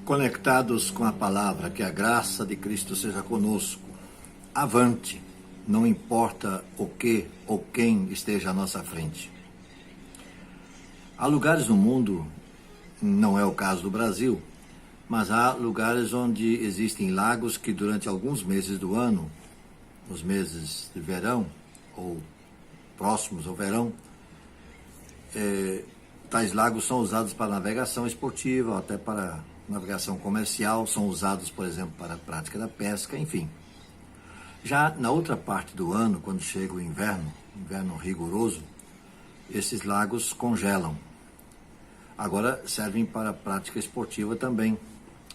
Conectados com a palavra, que a graça de Cristo seja conosco. Avante, não importa o que ou quem esteja à nossa frente. Há lugares no mundo, não é o caso do Brasil, mas há lugares onde existem lagos que durante alguns meses do ano, nos meses de verão, ou próximos ao verão, tais lagos são usados para navegação esportiva, até para navegação comercial, são usados, por exemplo, para a prática da pesca, enfim. Já na outra parte do ano, quando chega o inverno rigoroso, esses lagos congelam. Agora servem para a prática esportiva também,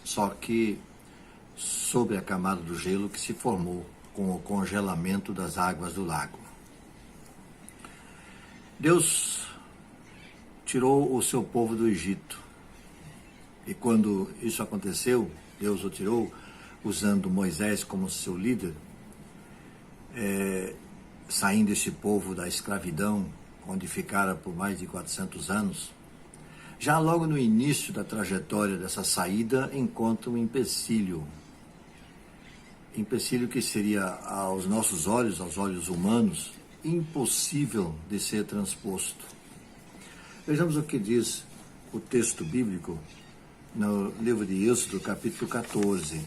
só que sobre a camada do gelo que se formou com o congelamento das águas do lago. Deus tirou o seu povo do Egito. E quando isso aconteceu, Deus o tirou usando Moisés como seu líder, saindo esse povo da escravidão, onde ficara por mais de 400 anos. Já logo no início da trajetória dessa saída, encontra um empecilho. Empecilho que seria, aos nossos olhos, aos olhos humanos, impossível de ser transposto. Vejamos o que diz o texto bíblico no livro de Êxodo, capítulo 14.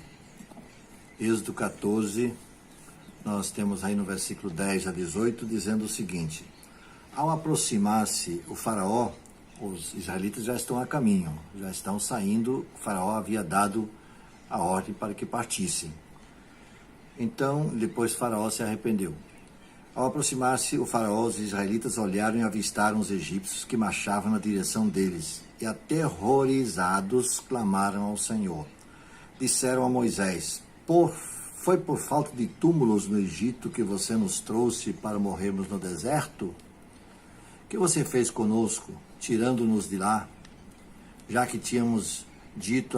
Êxodo 14, nós temos aí no versículo 10 a 18, dizendo o seguinte: ao aproximar-se o faraó, os israelitas já estão a caminho, já estão saindo, o faraó havia dado a ordem para que partissem. Então, depois o faraó se arrependeu. Ao aproximar-se o faraó, os israelitas olharam e avistaram os egípcios que marchavam na direção deles, e aterrorizados clamaram ao Senhor. Disseram a Moisés: foi por falta de túmulos no Egito que você nos trouxe para morrermos no deserto? O que você fez conosco, tirando-nos de lá, já que tínhamos dito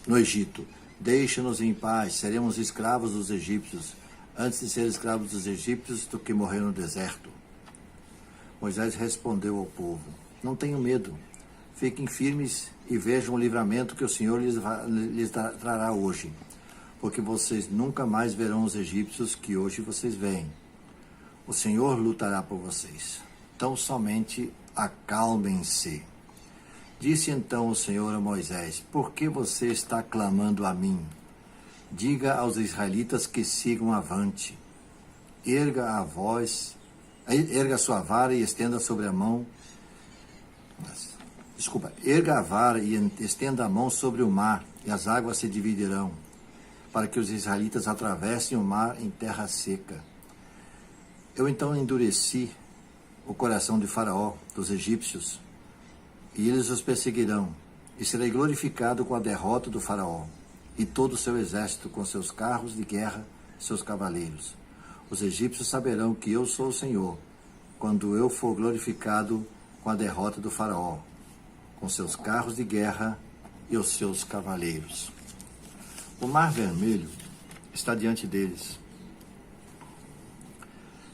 no Egito: deixa-nos em paz, seremos escravos dos egípcios, antes de ser escravos dos egípcios do que morrer no deserto? Moisés respondeu ao povo: não tenham medo, fiquem firmes e vejam o livramento que o Senhor lhes trará hoje, porque vocês nunca mais verão os egípcios que hoje vocês veem. O Senhor lutará por vocês. Então somente acalmem-se. Disse então o Senhor a Moisés: por que você está clamando a mim? Diga aos israelitas que sigam avante. Erga a sua vara e estenda sobre a mão. Erga a vara e estenda a mão sobre o mar, e as águas se dividirão, para que os israelitas atravessem o mar em terra seca. Eu então endureci o coração de Faraó, dos egípcios, e eles os perseguirão, e serei glorificado com a derrota do Faraó e todo o seu exército, com seus carros de guerra e seus cavaleiros. Os egípcios saberão que eu sou o Senhor, quando eu for glorificado com a derrota do Faraó, com seus carros de guerra e os seus cavaleiros. O Mar Vermelho está diante deles,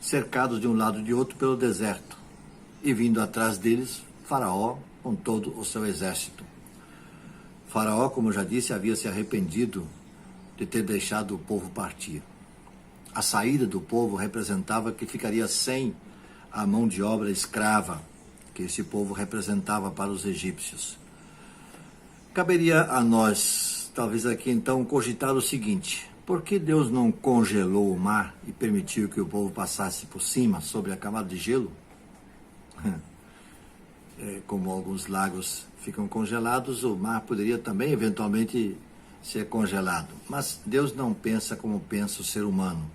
cercados de um lado e de outro pelo deserto, e vindo atrás deles, Faraó com todo o seu exército. Faraó, como já disse, havia se arrependido de ter deixado o povo partir. A saída do povo representava que ficaria sem a mão de obra escrava que esse povo representava para os egípcios. Caberia a nós, talvez aqui então, cogitar o seguinte: por que Deus não congelou o mar e permitiu que o povo passasse por cima, sobre a camada de gelo? Como alguns lagos ficam congelados, o mar poderia também eventualmente ser congelado. Mas Deus não pensa como pensa o ser humano.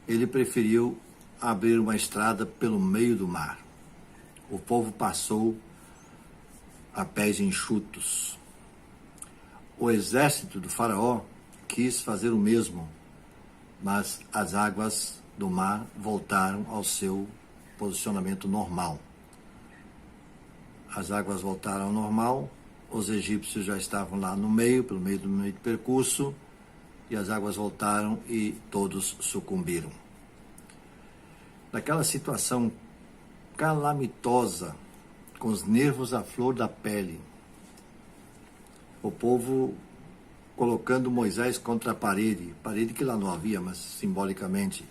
Ele preferiu abrir uma estrada pelo meio do mar. O povo passou a pés enxutos. O exército do faraó quis fazer o mesmo, mas as águas do mar voltaram ao seu posicionamento normal. As águas voltaram ao normal, os egípcios já estavam lá no meio, pelo meio do percurso, e as águas voltaram e todos sucumbiram. Naquela situação calamitosa, com os nervos à flor da pele, o povo colocando Moisés contra a parede que lá não havia, mas simbolicamente,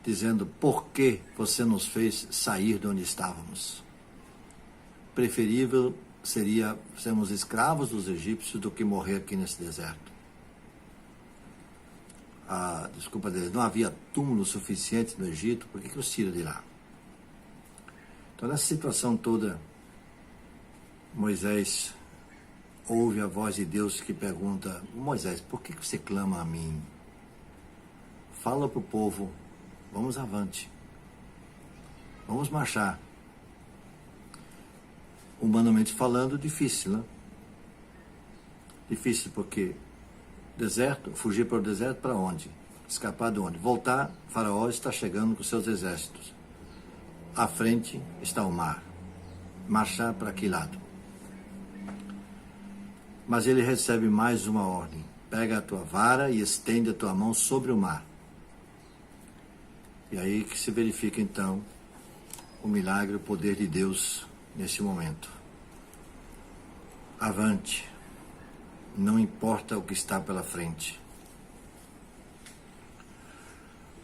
dizendo: por que você nos fez sair de onde estávamos? Preferível seria sermos escravos dos egípcios do que morrer aqui nesse deserto. Desculpa deles, não havia túmulo suficiente no Egito, por que os tira de lá? Então, nessa situação toda, Moisés ouve a voz de Deus que pergunta: Moisés, por que você clama a mim? Fala para o povo, vamos avante, vamos marchar. Humanamente falando, difícil, né? Difícil porque deserto, fugir para o deserto para onde? Escapar de onde? Voltar, Faraó está chegando com seus exércitos. À frente está o mar. Marchar para que lado? Mas ele recebe mais uma ordem: pega a tua vara e estende a tua mão sobre o mar. E aí que se verifica então o milagre, o poder de Deus nesse momento. Avante, não importa o que está pela frente.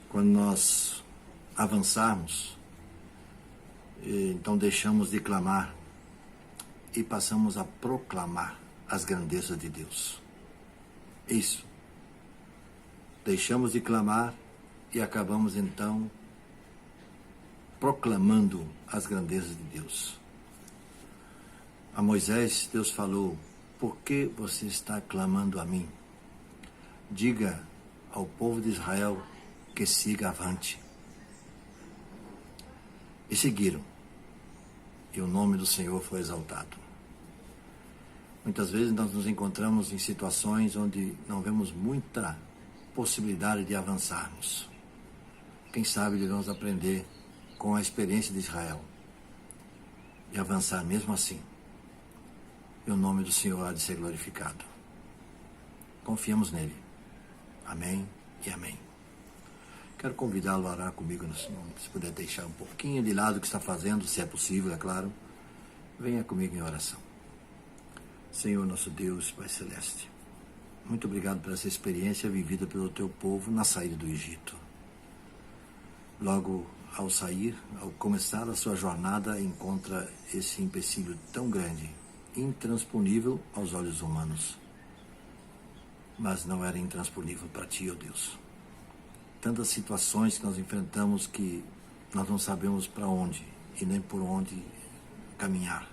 Quando nós avançarmos, então deixamos de clamar e passamos a proclamar as grandezas de Deus. Isso. Deixamos de clamar e acabamos então proclamando as grandezas de Deus. A Moisés, Deus falou: por que você está clamando a mim? Diga ao povo de Israel que siga avante. E seguiram. E o nome do Senhor foi exaltado. Muitas vezes nós nos encontramos em situações onde não vemos muita possibilidade de avançarmos. Quem sabe devemos aprender com a experiência de Israel e avançar mesmo assim. E o nome do Senhor há de ser glorificado. Confiamos nele. Amém e amém. Quero convidá-lo a orar comigo nesse momento. Se puder deixar um pouquinho de lado o que está fazendo, se é possível, é claro. Venha comigo em oração. Senhor nosso Deus, Pai Celeste, muito obrigado por essa experiência vivida pelo teu povo na saída do Egito. Logo ao sair, ao começar a sua jornada, encontra esse empecilho tão grande, intransponível aos olhos humanos. Mas não era intransponível para ti, ó Deus. Tantas situações que nós enfrentamos que nós não sabemos para onde e nem por onde caminhar.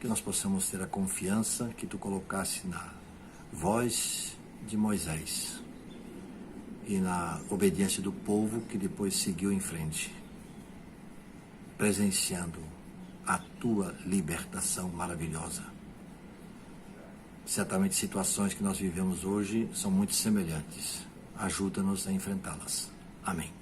Que nós possamos ter a confiança que tu colocasse na voz de Moisés e na obediência do povo que depois seguiu em frente, presenciando a tua libertação maravilhosa. Certamente situações que nós vivemos hoje são muito semelhantes. Ajuda-nos a enfrentá-las. Amém.